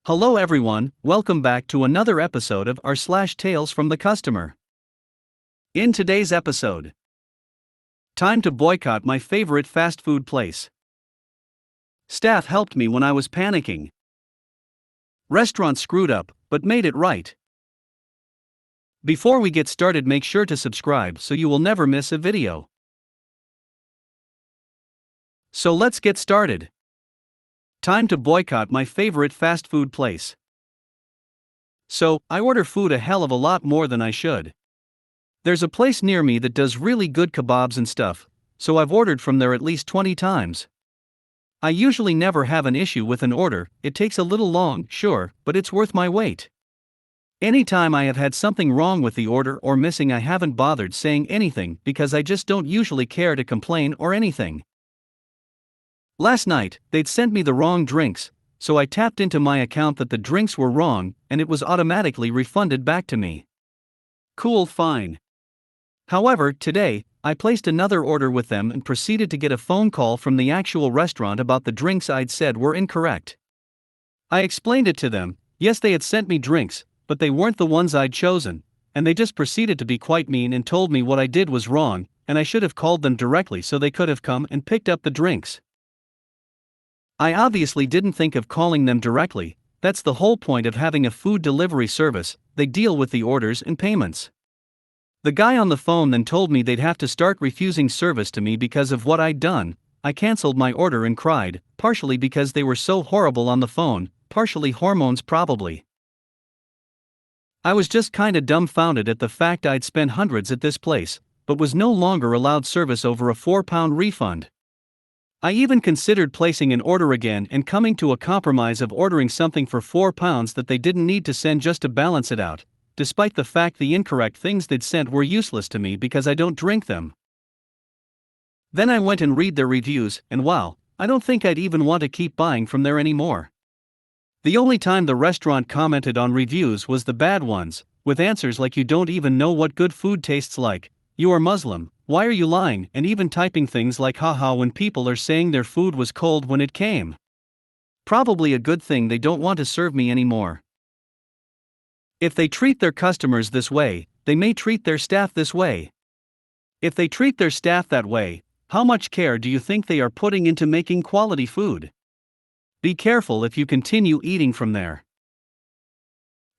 Hello everyone, welcome back to another episode of r/slash Tales from the Customer. In today's episode, time to boycott my favorite fast food place. Staff helped me when I was panicking. Restaurant screwed up, but made it right. Before we get started, make sure to subscribe so you will never miss a video. So let's get started. Time to boycott my favorite fast food place. So, I order food a hell of a lot more than I should. There's a place near me that does really good kebabs and stuff, so I've ordered from there at least 20 times. I usually never have an issue with an order. It takes a little long, sure, but it's worth my wait. Anytime I have had something wrong with the order or missing, I haven't bothered saying anything because I just don't usually care to complain or anything. Last night, they'd sent me the wrong drinks, so I tapped into my account that the drinks were wrong and it was automatically refunded back to me. Cool, fine. However, today, I placed another order with them and proceeded to get a phone call from the actual restaurant about the drinks I'd said were incorrect. I explained it to them. Yes, they had sent me drinks, but they weren't the ones I'd chosen, and they just proceeded to be quite mean and told me what I did was wrong, and I should have called them directly so they could have come and picked up the drinks. I obviously didn't think of calling them directly. That's the whole point of having a food delivery service. They deal with the orders and payments. The guy on the phone then told me they'd have to start refusing service to me because of what I'd done. I canceled my order and cried, partially because they were so horrible on the phone, partially hormones probably. I was just kinda dumbfounded at the fact I'd spent hundreds at this place, but was no longer allowed service over a £4 refund. I even considered placing an order again and coming to a compromise of ordering something for £4 that they didn't need to send just to balance it out, despite the fact the incorrect things they'd sent were useless to me because I don't drink them. Then I went and read their reviews, and wow, I don't think I'd even want to keep buying from there anymore. The only time the restaurant commented on reviews was the bad ones, with answers like "You don't even know what good food tastes like," "You are Muslim, why are you lying?" and even typing things like "haha" when people are saying their food was cold when it came. Probably a good thing they don't want to serve me anymore. If they treat their customers this way, they may treat their staff this way. If they treat their staff that way, how much care do you think they are putting into making quality food? Be careful if you continue eating from there.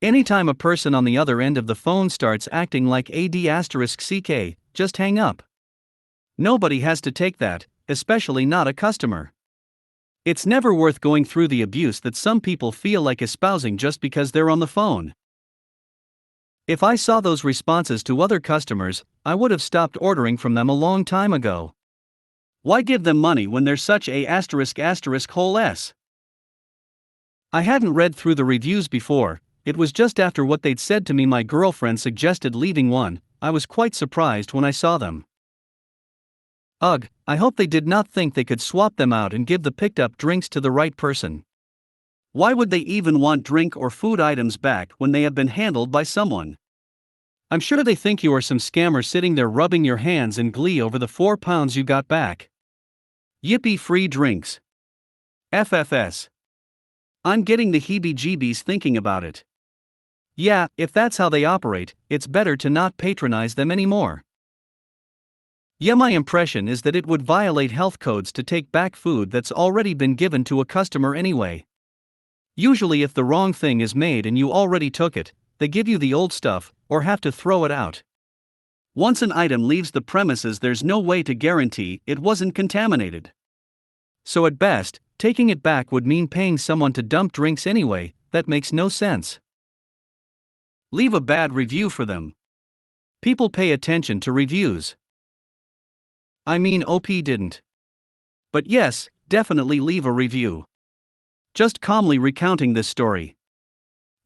Anytime a person on the other end of the phone starts acting like **CK, just hang up. Nobody has to take that, especially not a customer. It's never worth going through the abuse that some people feel like espousing just because they're on the phone. If I saw those responses to other customers, I would have stopped ordering from them a long time ago. Why give them money when they're such a *****s? I hadn't read through the reviews before. It was just after what they'd said to me my girlfriend suggested leaving one. I was quite surprised when I saw them. Ugh, I hope they did not think they could swap them out and give the picked up drinks to the right person. Why would they even want drink or food items back when they have been handled by someone? I'm sure they think you are some scammer sitting there rubbing your hands in glee over the £4 you got back. Yippee, free drinks. FFS. I'm getting the heebie-jeebies thinking about it. Yeah, if that's how they operate, it's better to not patronize them anymore. Yeah, my impression is that it would violate health codes to take back food that's already been given to a customer anyway. Usually if the wrong thing is made and you already took it, they give you the old stuff, or have to throw it out. Once an item leaves the premises, there's no way to guarantee it wasn't contaminated. So at best, taking it back would mean paying someone to dump drinks anyway. That makes no sense. Leave a bad review for them. People pay attention to reviews. I mean, OP didn't. But yes, definitely leave a review. Just calmly recounting this story.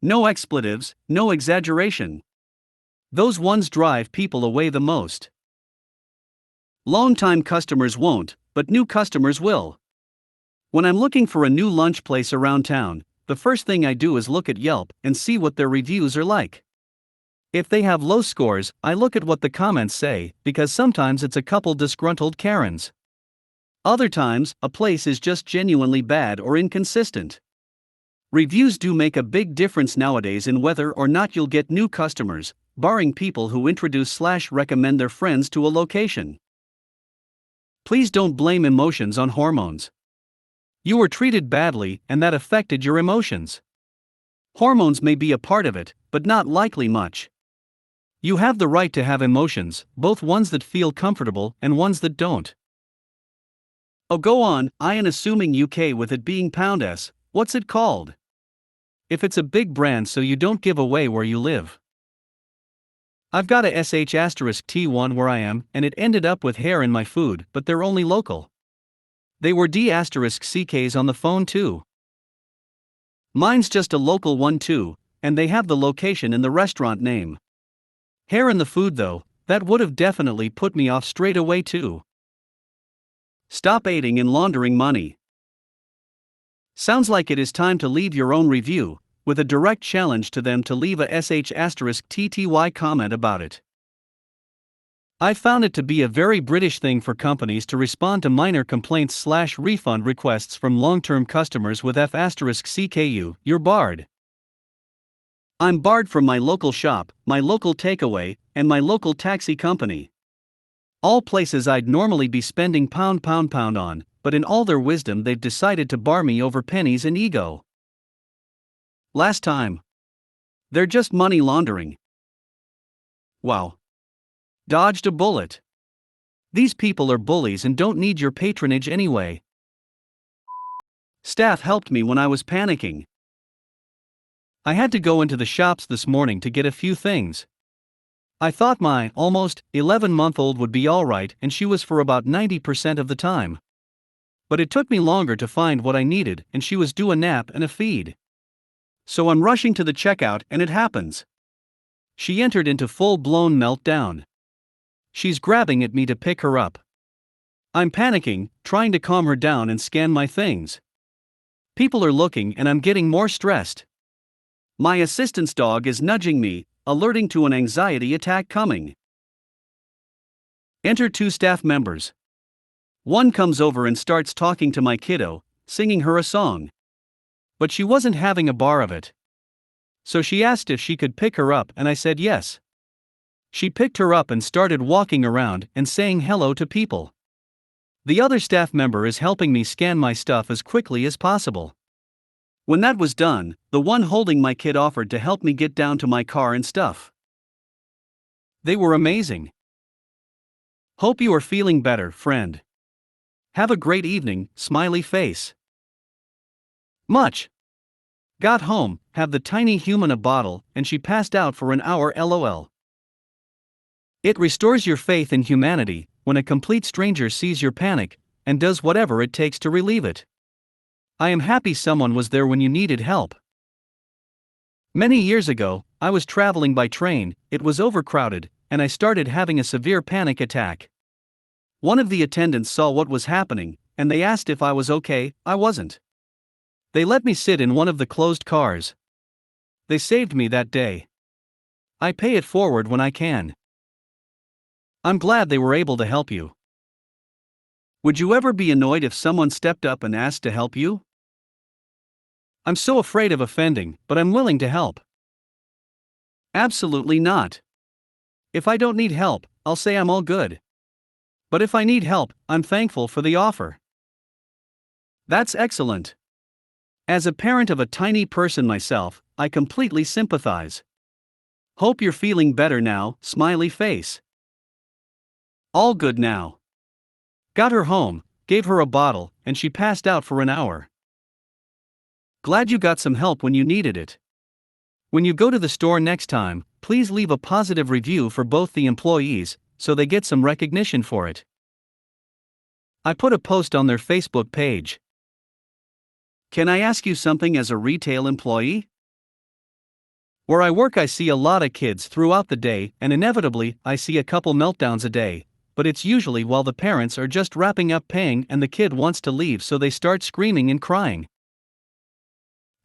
No expletives, no exaggeration. Those ones drive people away the most. Long-time customers won't, but new customers will. When I'm looking for a new lunch place around town, the first thing I do is look at Yelp and see what their reviews are like. If they have low scores, I look at what the comments say, because sometimes it's a couple disgruntled Karens. Other times, a place is just genuinely bad or inconsistent. Reviews do make a big difference nowadays in whether or not you'll get new customers, barring people who introduce/recommend their friends to a location. Please don't blame emotions on hormones. You were treated badly and that affected your emotions. Hormones may be a part of it, but not likely much. You have the right to have emotions, both ones that feel comfortable and ones that don't. Oh, go on, I am assuming UK with it being pound s, what's it called? If it's a big brand so you don't give away where you live. I've got a sh*T1 where I am, and it ended up with hair in my food, but they're only local. They were d*CKs on the phone too. Mine's just a local one too, and they have the location in the restaurant name. Hair in the food though, that would have definitely put me off straight away too. Stop aiding and laundering money. Sounds like it is time to leave your own review, with a direct challenge to them to leave a sh*TTY comment about it. I found it to be a very British thing for companies to respond to minor complaints/refund requests from long-term customers with f***CKU, you're barred. I'm barred from my local shop, my local takeaway, and my local taxi company. All places I'd normally be spending pound on, but in all their wisdom they've decided to bar me over pennies and ego. Last time. They're just money laundering. Wow. Dodged a bullet. These people are bullies and don't need your patronage anyway. Staff helped me when I was panicking. I had to go into the shops this morning to get a few things. I thought my almost 11-month-old would be alright and she was for about 90% of the time. But it took me longer to find what I needed and she was due a nap and a feed. So I'm rushing to the checkout and it happens. She entered into full-blown meltdown. She's grabbing at me to pick her up. I'm panicking, trying to calm her down and scan my things. People are looking and I'm getting more stressed. My assistant's dog is nudging me, alerting to an anxiety attack coming. Enter 2 staff members. One comes over and starts talking to my kiddo, singing her a song. But she wasn't having a bar of it. So she asked if she could pick her up and I said yes. She picked her up and started walking around and saying hello to people. The other staff member is helping me scan my stuff as quickly as possible. When that was done, the one holding my kid offered to help me get down to my car and stuff. They were amazing. Hope you are feeling better, friend. Have a great evening, smiley face. Much. Got home, have the tiny human a bottle, and she passed out for an hour lol. It restores your faith in humanity when a complete stranger sees your panic and does whatever it takes to relieve it. I am happy someone was there when you needed help. Many years ago, I was traveling by train, it was overcrowded, and I started having a severe panic attack. One of the attendants saw what was happening, and they asked if I was okay. I wasn't. They let me sit in one of the closed cars. They saved me that day. I pay it forward when I can. I'm glad they were able to help you. Would you ever be annoyed if someone stepped up and asked to help you? I'm so afraid of offending, but I'm willing to help. Absolutely not. If I don't need help, I'll say I'm all good. But if I need help, I'm thankful for the offer. That's excellent. As a parent of a tiny person myself, I completely sympathize. Hope you're feeling better now, smiley face. All good now. Got her home, gave her a bottle, and she passed out for an hour. Glad you got some help when you needed it. When you go to the store next time, please leave a positive review for both the employees, so they get some recognition for it. I put a post on their Facebook page. Can I ask you something as a retail employee? Where I work I see a lot of kids throughout the day and inevitably I see a couple meltdowns a day, but it's usually while the parents are just wrapping up paying and the kid wants to leave so they start screaming and crying.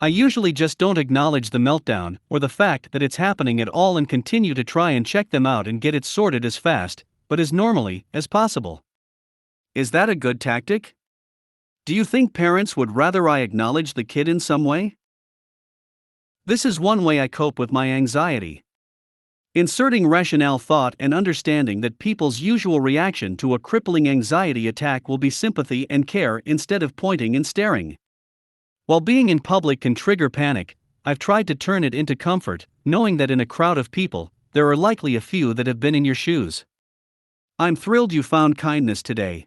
I usually just don't acknowledge the meltdown or the fact that it's happening at all and continue to try and check them out and get it sorted as fast, but as normally as possible. Is that a good tactic? Do you think parents would rather I acknowledge the kid in some way? This is one way I cope with my anxiety. Inserting rationale thought and understanding that people's usual reaction to a crippling anxiety attack will be sympathy and care instead of pointing and staring. While being in public can trigger panic, I've tried to turn it into comfort, knowing that in a crowd of people, there are likely a few that have been in your shoes. I'm thrilled you found kindness today.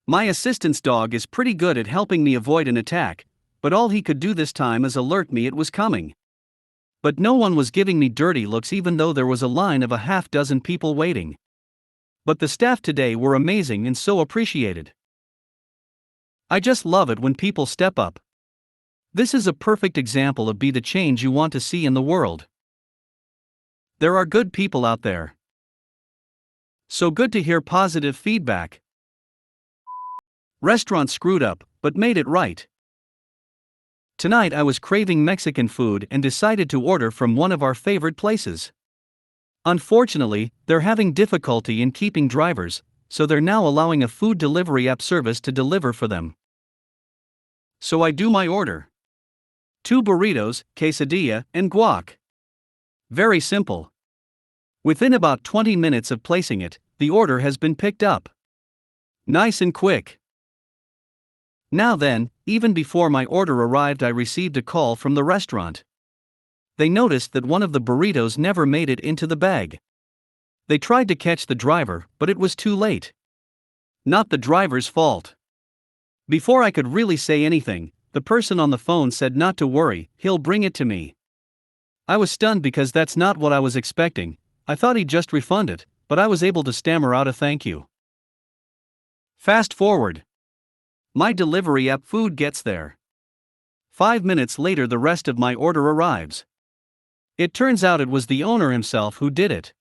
My assistant's dog is pretty good at helping me avoid an attack, but all he could do this time is alert me it was coming. But no one was giving me dirty looks even though there was a line of a half-dozen people waiting. But the staff today were amazing and so appreciated. I just love it when people step up. This is a perfect example of be the change you want to see in the world. There are good people out there. So good to hear positive feedback. Restaurant screwed up, but made it right. Tonight I was craving Mexican food and decided to order from one of our favorite places. Unfortunately, they're having difficulty in keeping drivers, so they're now allowing a food delivery app service to deliver for them. So I do my order. 2 burritos, quesadilla, and guac. Very simple. Within about 20 minutes of placing it, the order has been picked up. Nice and quick. Now then, even before my order arrived, I received a call from the restaurant. They noticed that one of the burritos never made it into the bag. They tried to catch the driver, but it was too late. Not the driver's fault. Before I could really say anything, the person on the phone said not to worry, he'll bring it to me. I was stunned because that's not what I was expecting. I thought he'd just refund it, but I was able to stammer out a thank you. Fast forward. My delivery app food gets there. 5 minutes later, the rest of my order arrives. It turns out it was the owner himself who did it.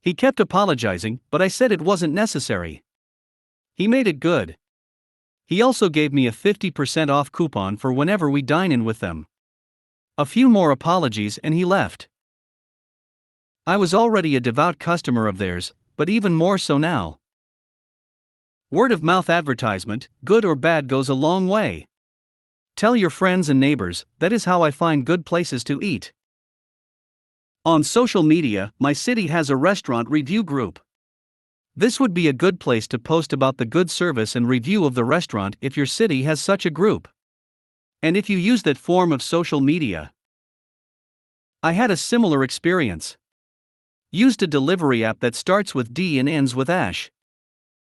He kept apologizing, but I said it wasn't necessary. He made it good. He also gave me a 50% off coupon for whenever we dine in with them. A few more apologies and he left. I was already a devout customer of theirs, but even more so now. Word of mouth advertisement, good or bad, goes a long way. Tell your friends and neighbors, that is how I find good places to eat. On social media, my city has a restaurant review group. This would be a good place to post about the good service and review of the restaurant if your city has such a group. And if you use that form of social media. I had a similar experience. Used a delivery app that starts with D and ends with Ash.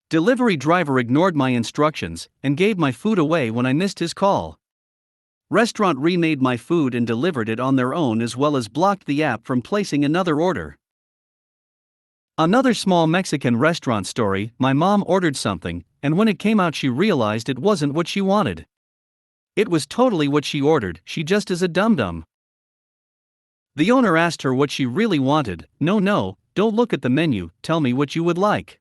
Delivery driver ignored my instructions and gave my food away when I missed his call. Restaurant remade my food and delivered it on their own, as well as blocked the app from placing another order. Another small Mexican restaurant story: my mom ordered something, and when it came out she realized it wasn't what she wanted. It was totally what she ordered, she just is a dum-dum. The owner asked her what she really wanted. No, don't look at the menu, tell me what you would like.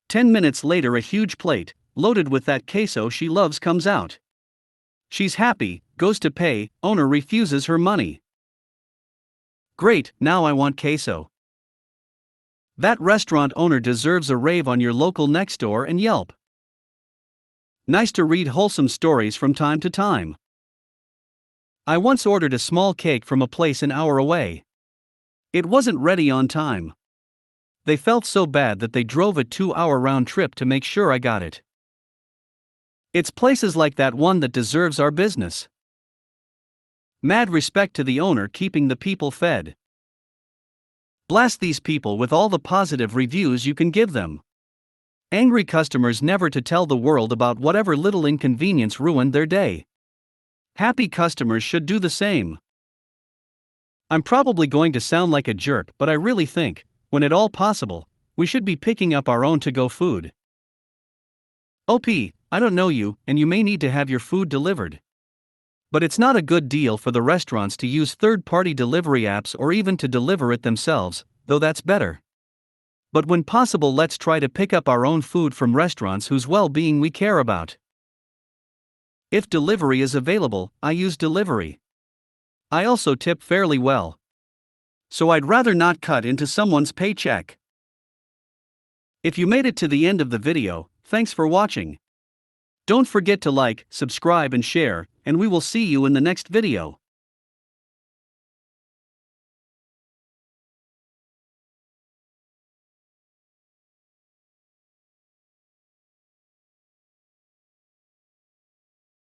10 minutes later, a huge plate, loaded with that queso she loves, comes out. She's happy, goes to pay, owner refuses her money. Great, now I want queso. That restaurant owner deserves a rave on your local Nextdoor and Yelp. Nice to read wholesome stories from time to time. I once ordered a small cake from a place an hour away. It wasn't ready on time. They felt so bad that they drove a 2-hour round trip to make sure I got it. It's places like that one that deserves our business. Mad respect to the owner keeping the people fed. Blast these people with all the positive reviews you can give them. Angry customers never to tell the world about whatever little inconvenience ruined their day. Happy customers should do the same. I'm probably going to sound like a jerk, but I really think, when at all possible, we should be picking up our own to-go food. OP, I don't know you, and you may need to have your food delivered. But it's not a good deal for the restaurants to use third-party delivery apps or even to deliver it themselves, though that's better. But when possible, let's try to pick up our own food from restaurants whose well-being we care about. If delivery is available, I use delivery. I also tip fairly well. So I'd rather not cut into someone's paycheck. If you made it to the end of the video, thanks for watching. Don't forget to like, subscribe and share, and we will see you in the next video.